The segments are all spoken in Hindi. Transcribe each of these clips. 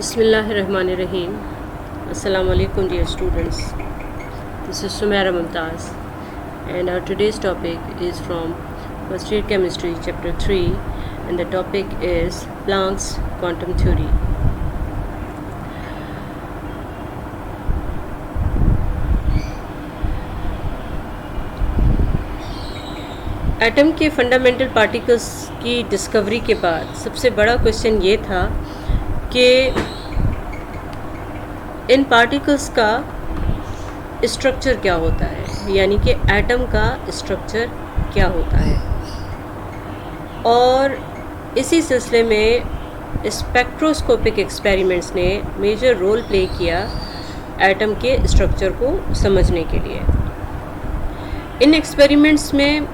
Bismillahirrahmanirrahim. Assalamu alaikum dear students. This is Sumaira Mumtaz and our today's topic is from First Year Chemistry Chapter 3 and the topic is Planck's quantum theory. Atom के फंडामेंटल पार्टिकल्स की डिस्कवरी के बाद सबसे बड़ा क्वेश्चन ये था कि इन पार्टिकल्स का स्ट्रक्चर क्या होता है, यानी कि एटम का स्ट्रक्चर क्या होता है। और इसी सिलसिले में स्पेक्ट्रोस्कोपिक एक्सपेरिमेंट्स ने मेजर रोल प्ले किया एटम के स्ट्रक्चर को समझने के लिए। इन एक्सपेरिमेंट्स में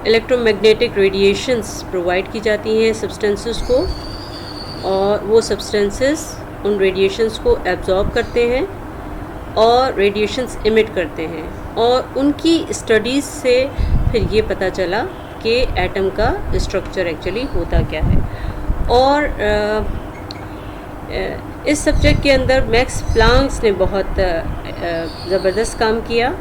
इलेक्ट्रोमैग्नेटिक रेडिएशंस प्रोवाइड की जाती हैं सब्सटेंसेस को, और वो सब्सटेंसेस उन रेडिएशंस को एब्जॉर्ब करते हैं और रेडिएशंस इमिट करते हैं, और उनकी स्टडीज़ से फिर ये पता चला कि एटम का स्ट्रक्चर एक्चुअली होता क्या है। और इस सब्जेक्ट के अंदर मैक्स प्लांक्स ने बहुत ज़बरदस्त काम किया,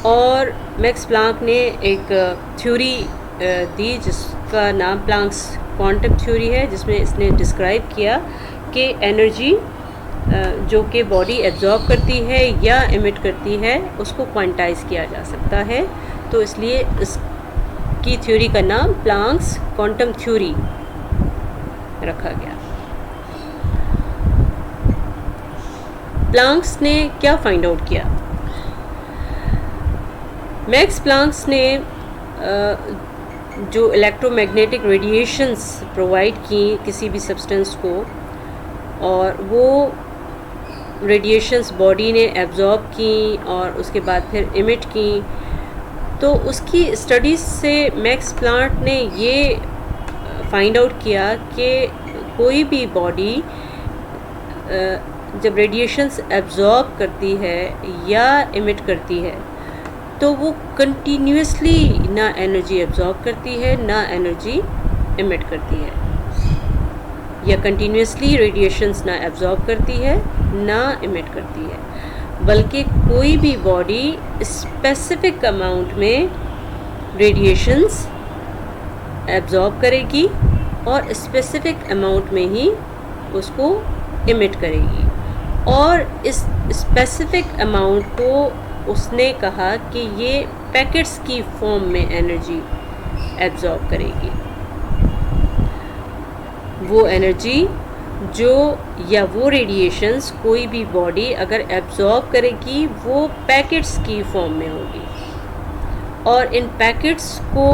और मैक्स प्लांक ने एक थ्योरी दी जिसका नाम प्लांक्स क्वांटम थ्योरी है, जिसमें इसने डिस्क्राइब किया कि एनर्जी जो कि बॉडी एब्जॉर्ब करती है या इमिट करती है उसको क्वांटाइज किया जा सकता है। तो इसलिए इसकी थ्योरी का नाम प्लांक्स क्वांटम थ्योरी रखा गया। प्लांक्स ने क्या फाइंड आउट किया? मैक्स प्लांक्स ने जो इलेक्ट्रोमैग्नेटिक रेडिएशंस प्रोवाइड की किसी भी सब्सटेंस को, और वो रेडिएशंस बॉडी ने एब्जॉर्ब की और उसके बाद फिर इमिट की, तो उसकी स्टडीज़ से मैक्स प्लांक ने ये फाइंड आउट किया कि कोई भी बॉडी जब रेडिएशंस एब्जॉर्ब करती है या इमिट करती है तो वो कंटिन्यूसली ना एनर्जी एब्जॉर्ब करती है ना एनर्जी इमिट करती है, या कंटिन्यूसली रेडिएशंस ना एब्जॉर्ब करती है ना इमिट करती है, बल्कि कोई भी बॉडी स्पेसिफिक अमाउंट में रेडिएशंस एब्जॉर्ब करेगी और स्पेसिफिक अमाउंट में ही उसको इमिट करेगी। और इस स्पेसिफिक अमाउंट को उसने कहा कि ये पैकेट्स की फॉर्म में एनर्जी एब्जॉर्ब करेगी। वो एनर्जी जो या वो रेडिएशंस कोई भी बॉडी अगर एब्जॉर्ब करेगी वो पैकेट्स की फॉर्म में होगी, और इन पैकेट्स को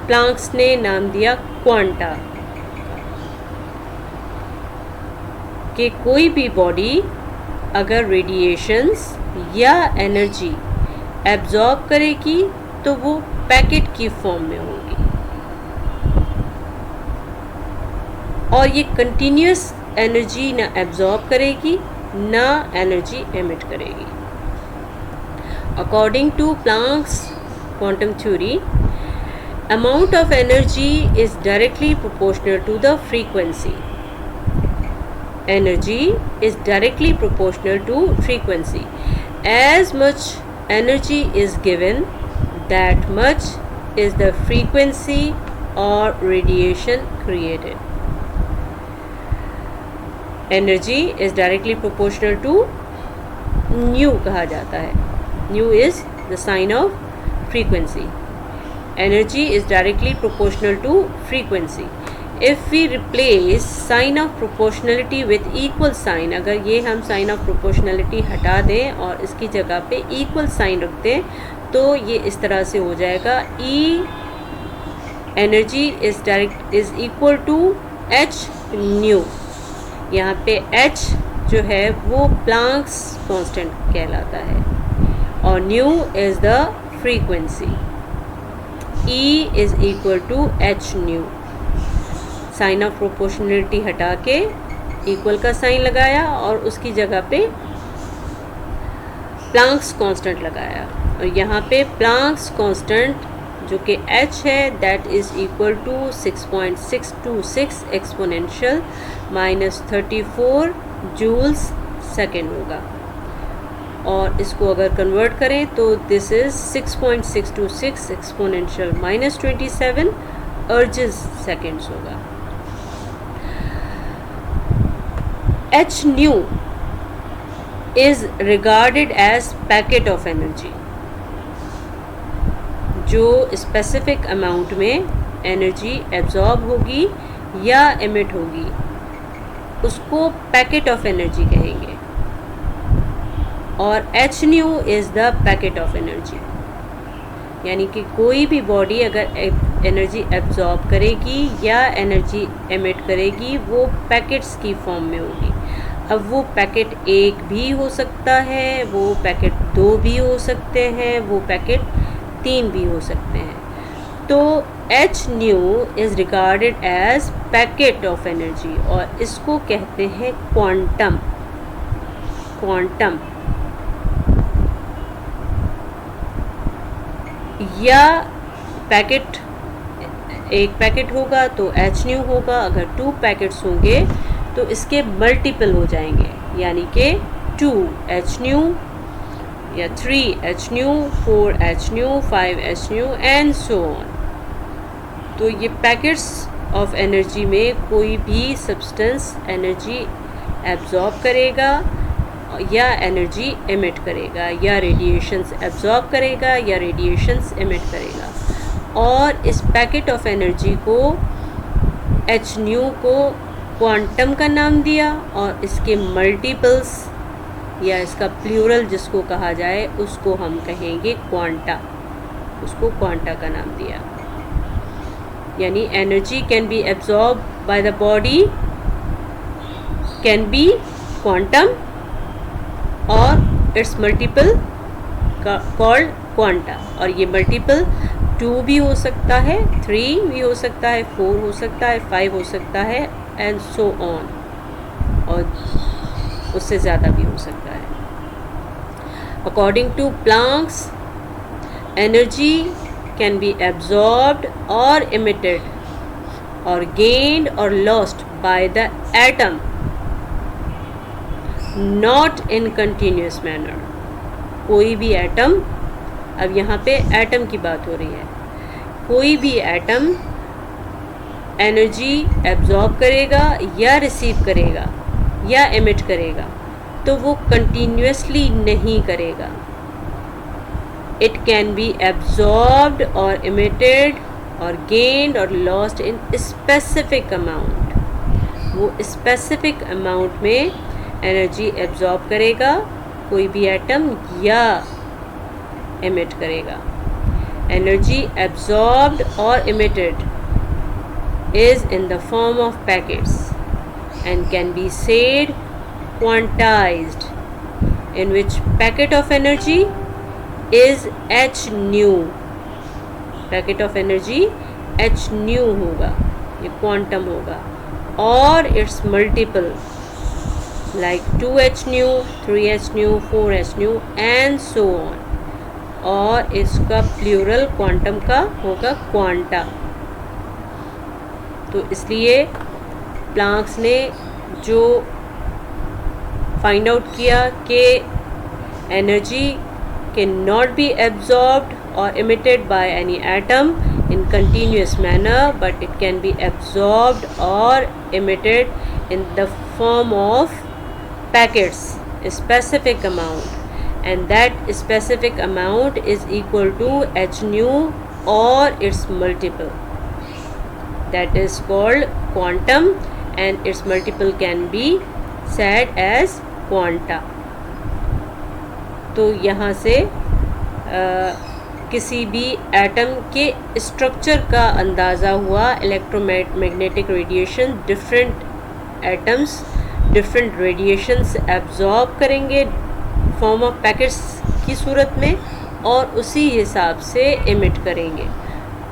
प्लांक्स ने नाम दिया क्वांटा, कि कोई भी बॉडी अगर रेडिएशंस या एनर्जी एब्जॉर्ब करेगी तो वो पैकेट की फॉर्म में होगी, और ये कंटिन्यूस एनर्जी ना एब्जॉर्ब करेगी ना एनर्जी एमिट करेगी। According to Planck's quantum theory, amount of energy is directly proportional to the frequency. Energy is directly proportional to frequency. As much energy is given, that much is the frequency or radiation created. Energy is directly proportional to nu कहा जाता है। Nu is the sign of frequency. Energy is directly proportional to frequency. If we replace sign of proportionality with equal sign, अगर ये हम sign of proportionality हटा दें और इसकी जगह पे equal sign रख दें तो ये इस तरह से हो जाएगा E energy is equal to H nu। यहाँ पे H जो है वो प्लांक्स कांस्टेंट कहलाता है, और nu is the frequency। E is equal to H nu। Sign of proportionality हटा के इक्वल का साइन लगाया और उसकी जगह पे प्लांक्स कांस्टेंट लगाया, और यहाँ पे प्लांक्स कांस्टेंट जो कि h है that is equal to 6.626 exponential minus 34 joules second होगा। और इसको अगर कन्वर्ट करें तो this is 6.626 exponential minus 27 ergs seconds होगा। h nu is regarded as packet of energy. जो स्पेसिफिक अमाउंट में एनर्जी एब्जॉर्ब होगी या एमिट होगी उसको पैकेट ऑफ एनर्जी कहेंगे, और h nu is the packet of energy. यानी कि कोई भी बॉडी अगर एनर्जी एब्जॉर्ब करेगी या एनर्जी एमिट करेगी वो पैकेट्स की फॉर्म में होगी। अब वो पैकेट एक भी हो सकता है, वो पैकेट दो भी हो सकते हैं, वो पैकेट तीन भी हो सकते हैं। तो h nu is regarded as packet of energy और इसको कहते हैं क्वांटम। या पैकेट एक पैकेट होगा तो h न्यू होगा, अगर 2 पैकेट्स होंगे तो इसके मल्टीपल हो जाएंगे, यानी कि 2h न्यू या 3h new, 4h new, 5h new and so on. तो ये पैकेट्स ऑफ एनर्जी में कोई भी सब्सटेंस एनर्जी एब्जॉर्ब करेगा या एनर्जी एमिट करेगा या रेडिएशंस एब्जॉर्ब करेगा या रेडिएशंस एमिट करेगा। और इस पैकेट ऑफ एनर्जी को h न्यू को क्वांटम का नाम दिया और इसके मल्टीपल्स या इसका प्लूरल जिसको कहा जाए उसको हम कहेंगे क्वांटा, उसको क्वांटा का नाम दिया। यानी energy can be absorb by the body can be quantum और इट्स मल्टीपल कॉल्ड क्वांटा। और ये मल्टीपल 2 भी हो सकता है, 3 भी हो सकता है, 4 हो सकता है, 5 हो सकता है एंड सो ऑन, और उससे ज़्यादा भी हो सकता है। According to Planck's energy can be absorbed और इमिटेड और गेन्ड और lost by the atom not in continuous manner. कोई भी एटम, अब यहाँ पे एटम की बात हो रही है, कोई भी एटम एनर्जी एब्जॉर्ब करेगा या रिसीव करेगा या एमिट करेगा तो वो कंटिन्यूसली नहीं करेगा। इट कैन बी एब्जॉर्ब्ड और इमिटेड और गेन्ड और लॉस्ट इन स्पेसिफिक अमाउंट। वो स्पेसिफिक अमाउंट में एनर्जी एब्जॉर्ब करेगा कोई भी एटम या एमिट करेगा। एनर्जी एब्जॉर्ब्ड और emitted is in the form of packets and can be said quantized, in which packet of energy is h nu। packet of energy h nu होगा, ये quantum होगा, और its multiple like 2h nu, 3h nu, 4h nu and so on, और इसका प्लूरल क्वांटम का होगा क्वांटा। तो इसलिए प्लैंक्स ने जो फाइंड आउट किया कि energy can not be absorbed और emitted by any atom in continuous manner but it can be absorbed और emitted in the form of packets specific amount, and that specific amount is equal to h nu or its multiple, that is called quantum and its multiple can be said as quanta। तो यहाँ से किसी भी एटम के स्ट्रक्चर का अंदाज़ा हुआ। Electromagnetic radiation different atoms different radiations absorb करेंगे फॉर्म ऑफ पैकेट्स की सूरत में और उसी हिसाब से इमिट करेंगे।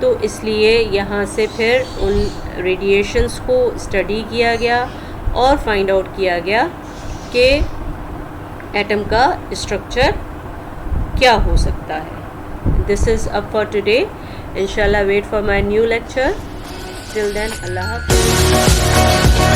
तो इसलिए यहाँ से फिर उन रेडिएशंस को स्टडी किया गया और फाइंड आउट किया गया कि एटम का स्ट्रक्चर क्या हो सकता है। This is up for today. इंशाल्लाह wait for my new lecture. Till then, अल्लाह हाफ़िज़.